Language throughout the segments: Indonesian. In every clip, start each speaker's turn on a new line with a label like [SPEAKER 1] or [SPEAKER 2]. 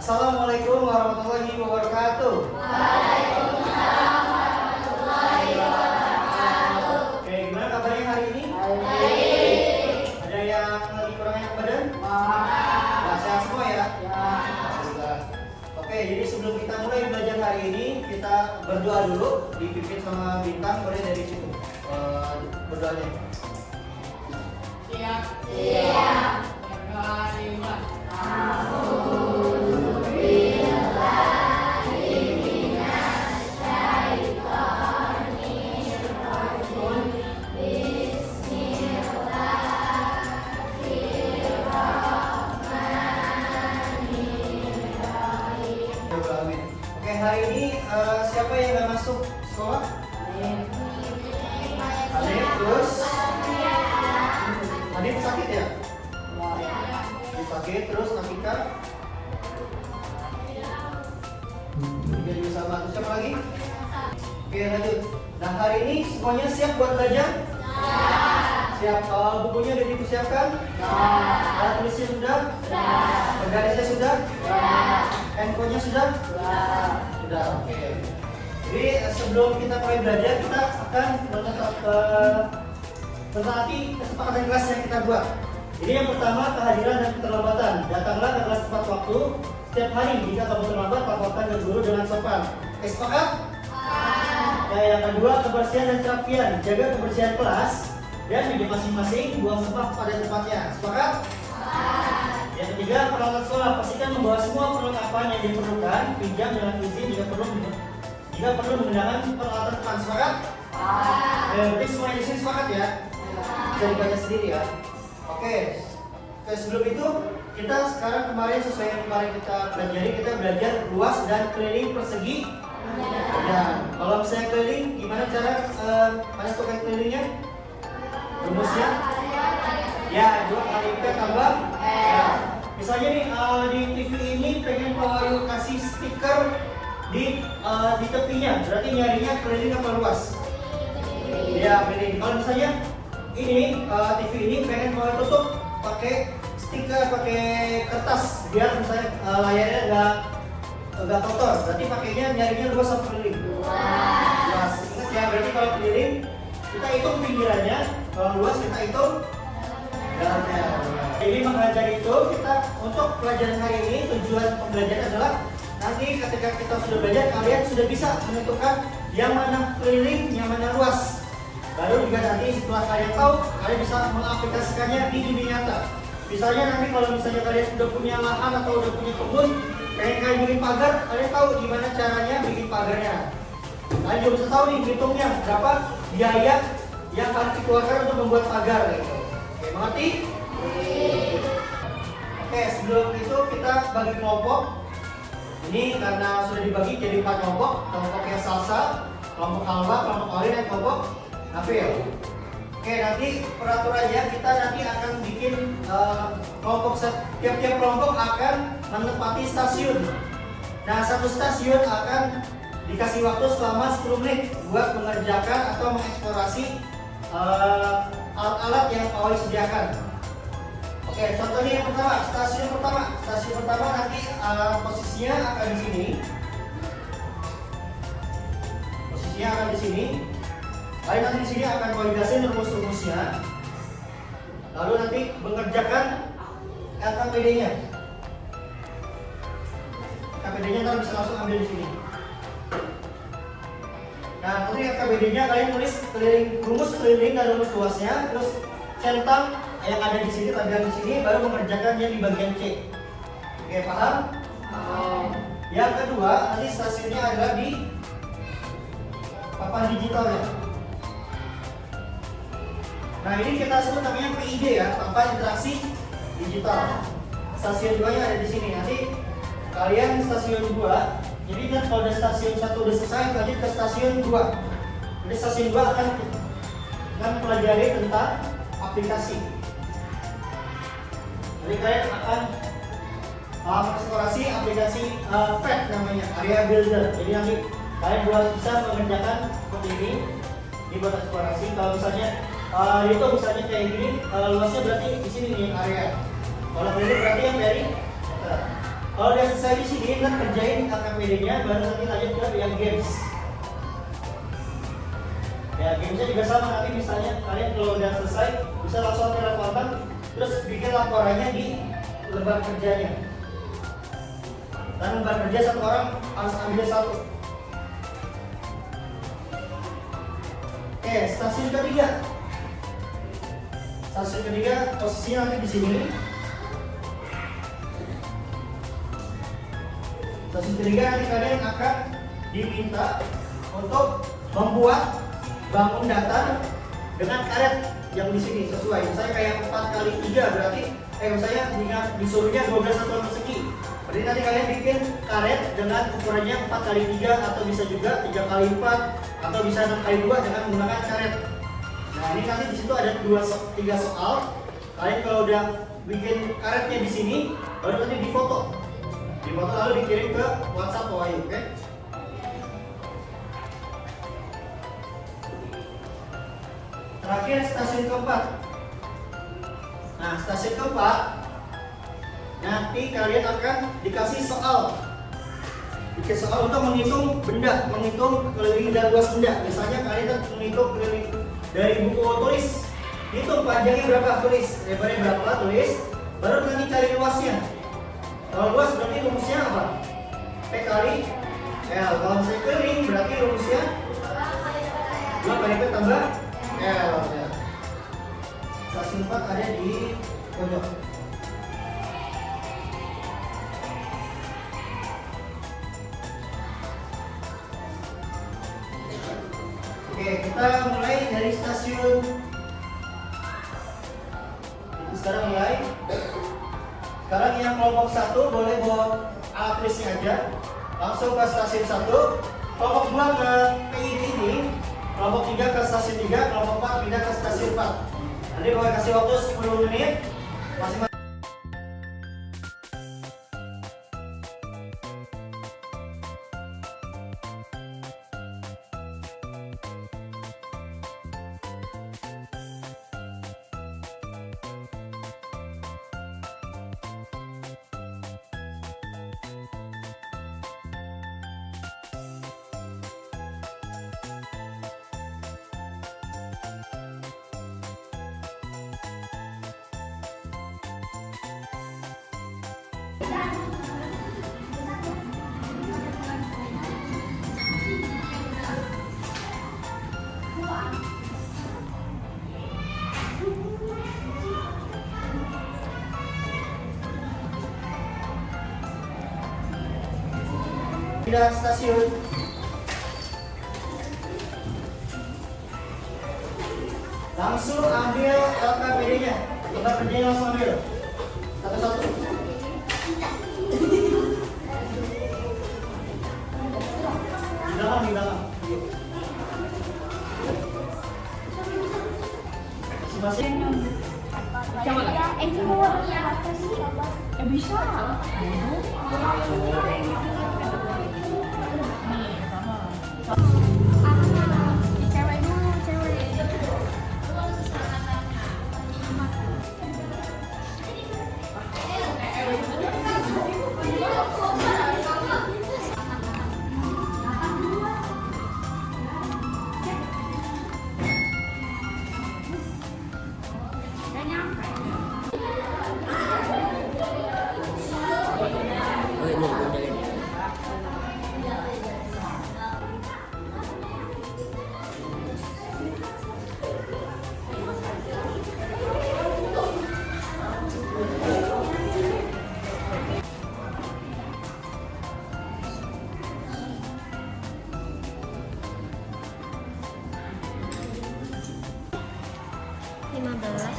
[SPEAKER 1] Assalamualaikum warahmatullahi wabarakatuh.
[SPEAKER 2] Waalaikumsalam warahmatullahi wabarakatuh.
[SPEAKER 1] Oke, gimana kabarnya hari ini?
[SPEAKER 2] Baik.
[SPEAKER 1] Ada yang lagi kurang enak badan?
[SPEAKER 2] Wah.
[SPEAKER 1] Sehat semua ya?
[SPEAKER 2] Ya.
[SPEAKER 1] Alhamdulillah. Oke, jadi sebelum kita mulai belajar hari ini, kita berdoa dulu, dipimpin sama Bintang, boleh dari situ berdoanya.
[SPEAKER 2] Siap. Siap. Berdoa.
[SPEAKER 1] Oke, hari ini siapa yang nggak masuk sekolah? Hanif, terus Hanif sakit ya? Sakit, terus Nafika? Jadi bersama, terus siapa lagi? Oke, lanjut. Nah, hari ini semuanya siap buat belajar? Siap. Bukunya udah dipersiapkan? Alat tulisnya sudah? Penggarisnya sudah? Handphonenya sudah? Sudah, oke. Jadi sebelum kita mulai belajar, kita akan menaati kesepakatan kelas yang kita buat. Ini yang pertama, kehadiran dan keterlambatan. Datanglah ke kelas tepat waktu setiap hari. Jika kamu terlambat, laporkan ke guru dengan sopan. Oke, sepakat? Nah, yang kedua, kebersihan dan kerapian. Jaga kebersihan kelas dan di masing-masing buang sampah pada tempatnya. Sepakat? Yang ketiga, peralatan sekolah. Pastikan membawa semua perlengkapan yang diperlukan. Pinjam dengan izin jika perlu menggunakan peralatan depan. Sepakat? Berarti semuanya di sini sepakat ya? Bisa dibaca sendiri ya. Oke, sebelum itu kita sekarang kemarin sesuai yang kemarin kita pelajari, kita belajar luas dan keliling persegi. Ya, kalau misalnya keliling, gimana cara mana tukang kelilingnya? Rumusnya? Ya, 2 kali P tambah ya. Misalnya nih di TV ini pengen Pak Wahyu kasih stiker di tepinya, berarti nyarinya keliling apa luas? Ya, keliling. Kalau misalnya ini TV ini pengen mau tutup pakai stiker, pakai kertas biar misalnya layarnya nggak kotor, berarti pakainya nyarinya luas atau keliling? Luas. Ingat ya, berarti kalau keliling kita hitung pinggirannya, kalau luas kita hitung dalamnya. Jadi maka dari itu kita untuk pelajaran hari ini tujuan pembelajaran adalah nanti ketika kita sudah belajar kalian sudah bisa menentukan yang mana keliling, yang mana luas. Baru juga nanti setelah kalian tahu, kalian bisa mengaplikasikannya di dunia nyata. Misalnya nanti kalau misalnya kalian sudah punya lahan atau udah punya kebun, pengen kalian bikin pagar, kalian tahu gimana caranya bikin pagarnya. Kalian juga bisa tahu nih hitungnya berapa biaya yang harus dikeluarkan untuk membuat pagar gitu. Oke, mengerti? Oke, sebelum itu kita bagi kelompok. Ini karena sudah dibagi jadi 4 kelompok, kelompok yang salsa, kelompok halwa, kelompok olin, dan kelompok Nafil. Oke, nanti peraturannya kita nanti akan bikin kelompok, tiap-tiap kelompok akan menempati stasiun. Nah, satu stasiun akan dikasih waktu selama 10 menit buat mengerjakan atau mengeksplorasi alat-alat yang Pak Wahyu sediakan. Oke, contohnya yang pertama, stasiun pertama nanti posisinya akan di sini. Posisinya akan di sini. Lalu nanti di sini akan validasin rumus-rumusnya. Lalu nanti mengerjakan LKPD-nya. LKPD-nya kalian bisa langsung ambil di sini. Nah, nanti LKPD-nya kalian tulis rumus keliling dan rumus luasnya, terus centang yang ada di sini, tabelan di sini, baru mengerjakannya di bagian C. Oke, paham? Yang kedua, nanti stasiunnya adalah di papan digitalnya. Nah, ini kita sebut namanya PID ya, papan interaksi digital. Stasiun 2 nya ada di sini. Nanti kalian stasiun 2, jadi kan kalau udah stasiun 1 udah selesai, lanjut ke stasiun 2. Jadi stasiun 2 akan pelajari tentang aplikasi. Jadi kalian akan mengeksplorasi aplikasi PET namanya, Area Builder. Jadi nanti kalian bisa mengerjakan seperti ini buat eksplorasi. Kalau misalnya itu misalnya kayak gini, luasnya berarti di sini nih area. Kalau ini berarti yang dari Kalau udah selesai di sini, ntar kerjain KKPD-nya, baru nanti lanjut ke yang games. Ya, gamesnya juga sama, nanti misalnya kalian kalau udah selesai bisa langsung ke laporan, terus bikin laporannya di lembar kerjanya. Dan lembar kerja satu orang harus ambil satu. Oke, stasiun ketiga. Stasiun ketiga posisinya nanti di sini. Stasiun ketiga nanti kalian akan diminta untuk membuat bangun datar dengan karet yang di sini sesuai. Misalnya kayak 4x3 berarti misalnya disuruhnya 12 satuan persegi. Berarti nanti kalian bikin karet dengan ukurannya 4x3 atau bisa juga 3x4 atau bisa 6x2 dengan menggunakan karet. Nah, ini nanti di situ ada 3 soal. Kalian kalau udah bikin karetnya di sini, baru nanti difoto. Difoto lalu dikirim ke WhatsApp Wahyu, oke? Terakhir stasiun keempat. Nah, stasiun keempat nanti kalian akan dikasih soal. Dikasih soal untuk menghitung benda, menghitung keliling dan luas benda. Misalnya kalian menghitung keliling dari buku tulis, hitung panjangnya berapa, tulis, lebarnya berapa, tulis, baru nanti cari luasnya. Kalau luas berarti rumusnya apa? P kali L. Kalau misalnya keliling berarti rumusnya 2 kali P tambah L. Ya. Stasiun 4 ada di pojok. Oke, kita mulai dari stasiun. Sekarang mulai. Sekarang yang kelompok 1 boleh bawa alat tulisnya aja. Langsung ke stasiun 1. Kelompok 2 ke PID ini. Kelompok 3 ke stasiun 3, kelompok 4 pindah ke stasiun 4. Nanti boleh kasih waktu 10 menit masing-masing. Pindah stasiun. Langsung ambil LKPD-nya. Lembar kerjanya langsung ambil. Satu-satu. Di dalam. Masing-masing.
[SPEAKER 2] Bisa. Cewek dulu, cewek. Udah nyampe.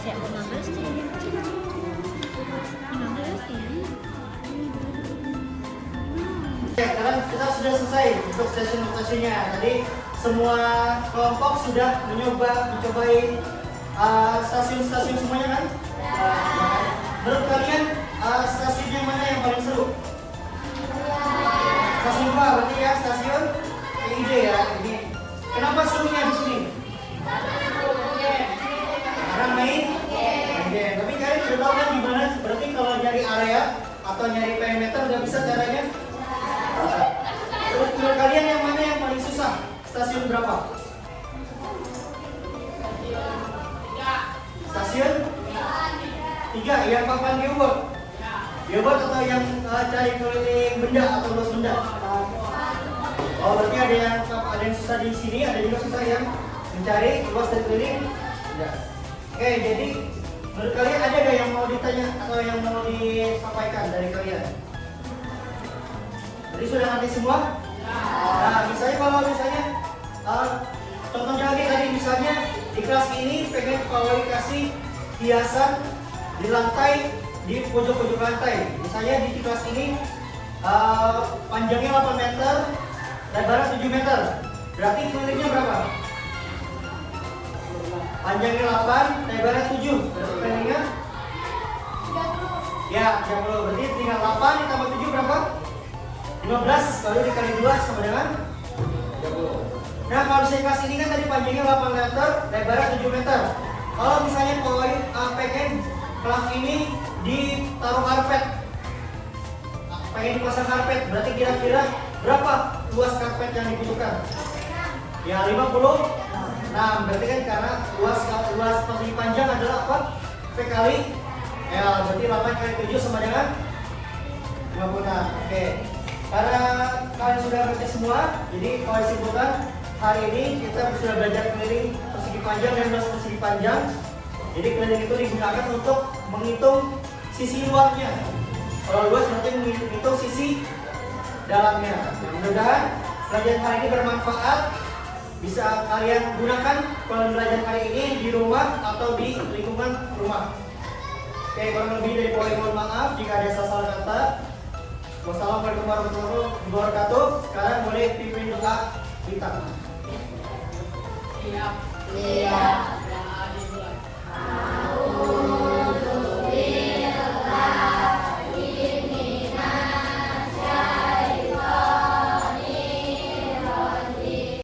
[SPEAKER 2] Ya, 15 ini. 15 ini.
[SPEAKER 1] Sekarang kita sudah selesai untuk stasiun-stasiunnya. Tadi semua kelompok sudah mencobai stasiun-stasiun semuanya kan? Menurut kalian stasiun yang mana yang paling seru? Stasiun 2 berarti ya, stasiun PID ya. Ini kenapa serunya di sini? Karena main game. Tapi kalian sudah tahu kan gimana? Berarti kalau nyari area atau nyari perimeter udah bisa caranya? Terus menurut kalian yang mana yang paling susah? Stasiun berapa? Stasiun? 3. Yang papan geobot? Geobot atau yang cari keliling benda atau luas benda? Oh, berarti ada yang susah di sini, ada juga susah yang mencari luas dan keliling benda. Oke, jadi menurut kalian ada nggak yang mau ditanya atau yang mau disampaikan dari kalian? Jadi sudah ngerti semua? Nah, misalnya kalau contohnya lagi tadi misalnya di kelas ini pengen Pak kasih hiasan di lantai, di pojok-pojok lantai. Misalnya di kelas ini panjangnya 8 meter, lebarnya 7 meter. Berarti kelilingnya berapa? Panjangnya 8, lebarnya 7. Berarti kelilingnya? Ya, 30. Berarti tinggal 8 ditambah 7 berapa? 15, lalu dikali 2 sama dengan 30. Nah, kalau misalnya kelas ini kan tadi panjangnya 8 meter, lebarnya 7 meter. Kalau misalnya pengen kelas ini ditaruh karpet, pengen dipasang karpet, berarti kira-kira berapa luas karpet yang dibutuhkan? Ya 50. Nah, berarti kan karena luas persegi panjang adalah apa? P kali L, berarti 8 kali 7 sama dengan 50. Oke. Karena kalian sudah ngerti semua, jadi kalau disimpulkan hari ini kita sudah belajar keliling persegi panjang dan luas persegi panjang. Jadi keliling itu digunakan untuk menghitung sisi luarnya. Kalau luas berarti menghitung sisi dalamnya. Mudah-mudahan pelajaran hari ini bermanfaat. Bisa kalian gunakan pelajaran hari ini di rumah atau di lingkungan rumah. Oke, kurang lebih dari poin mohon maaf jika ada salah kata. Wassalamualaikum warahmatullahi wabarakatuh. Sekarang boleh pimpin doa kita.
[SPEAKER 3] Iya.